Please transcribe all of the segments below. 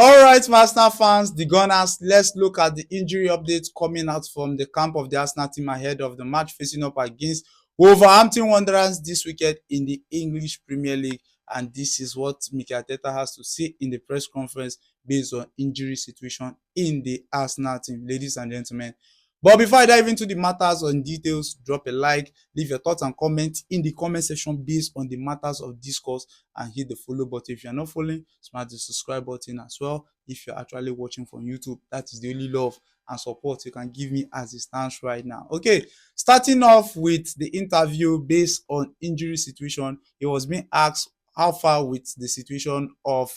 All right, Arsenal fans, the Gunners, let's look at the injury updates coming out from the camp of the Arsenal team ahead of the match facing up against Wolverhampton Wanderers this weekend in the English Premier League. And this is what Mikel Arteta has to say in the press conference based on injury situation in the Arsenal team, ladies and gentlemen. But before I dive into the matters and details, drop a like, leave your thoughts and comments in the comment section based on the matters of discourse, and hit the follow button. If you're not following, smash the subscribe button as well. If you're actually watching from YouTube, that is the only love and support you can give me as it stands right now. Okay, starting off with the interview based on injury situation, he was being asked how far with the situation of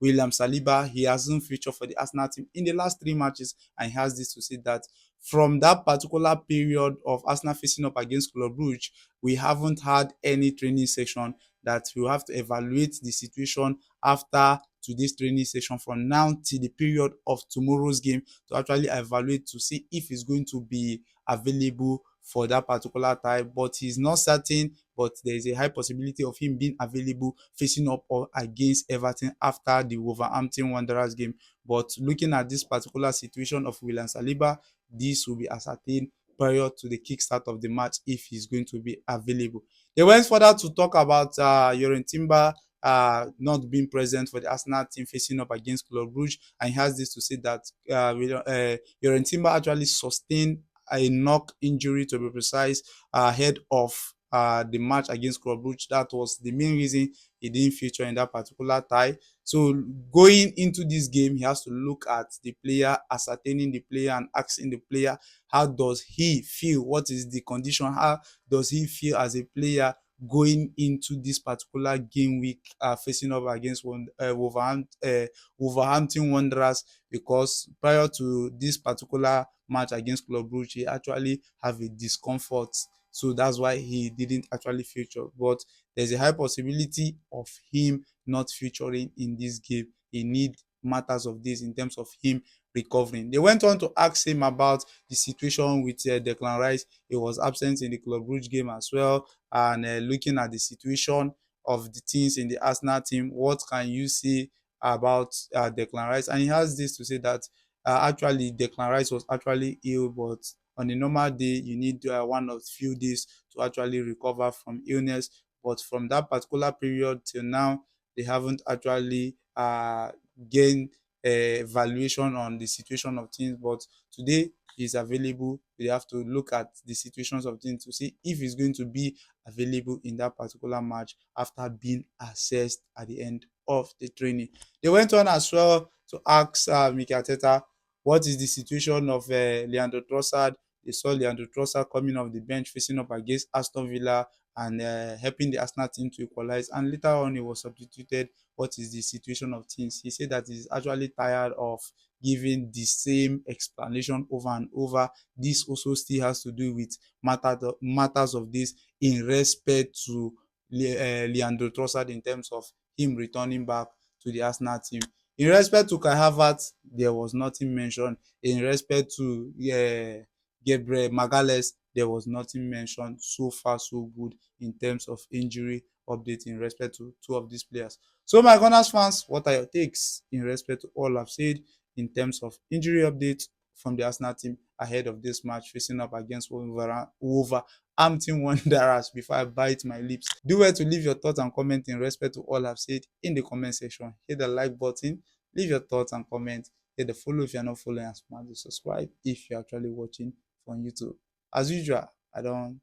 William Saliba. He hasn't featured for the Arsenal team in the last 3 matches, and he has this to say that from that particular period of Arsenal facing up against Club Brugge, we haven't had any training session, that we have to evaluate the situation after today's training session from now till the period of tomorrow's game to actually evaluate to see if he's going to be available for that particular time. But he's not certain, but there is a high possibility of him being available facing up or against Everton after the Wolverhampton Wanderers game. But looking at this particular situation of William Saliba, this will be ascertained prior to the kickstart of the match if he's going to be available. They went further to talk about Yorin Timber not being present for the Arsenal team facing up against Club Brugge, and he has this to say that Yorin Timber actually sustained a knock injury, to be precise, ahead of the match against Club Brugge. That was the main reason he didn't feature in that particular tie. So going into this game, he has to look at the player, ascertaining the player, and asking the player, how does he feel? What is the condition? How does he feel as a player going into this particular game week facing up against Wolverhampton Wanderers? Because prior to this particular match against Club Brugge, he actually have a discomfort. So that's why he didn't actually feature. But there's a high possibility of him not featuring in this game. He need matters of this in terms of him recovering. They went on to ask him about the situation with Declan Rice. He was absent in the Club Brugge game as well. And looking at the situation of the teams in the Arsenal team, what can you say about Declan Rice? And he has this to say that actually Declan Rice was actually ill, but on a normal day, you need one or few days to actually recover from illness. But from that particular period till now, they haven't actually gained a valuation on the situation of things. But today is available. They have to look at the situations of things to see if he's going to be available in that particular match after being assessed at the end of the training. They went on as well to ask Mikel Arteta what is the situation of Leandro Trossard. They saw Leandro Trossard coming off the bench facing up against Aston Villa and helping the Arsenal team to equalize. And later on, he was substituted. What is the situation of things? He said that he's actually tired of giving the same explanation over and over. This also still has to do with matters of this in respect to Leandro Trossard in terms of him returning back to the Arsenal team. In respect to Kai Havertz, there was nothing mentioned. In respect to Gabriel Magalhaes, there was nothing mentioned. So far, so good in terms of injury update in respect to two of these players. So, my Gunners fans, what are your takes in respect to all I've said in terms of injury updates from the Arsenal team ahead of this match facing up against Wolverhampton Wanderers? Before I bite my lips, do well to leave your thoughts and comment in respect to all I've said in the comment section. Hit the like button, leave your thoughts and comment, hit the follow if you're not following, and smash the subscribe if you're actually watching from YouTube. As usual, I don't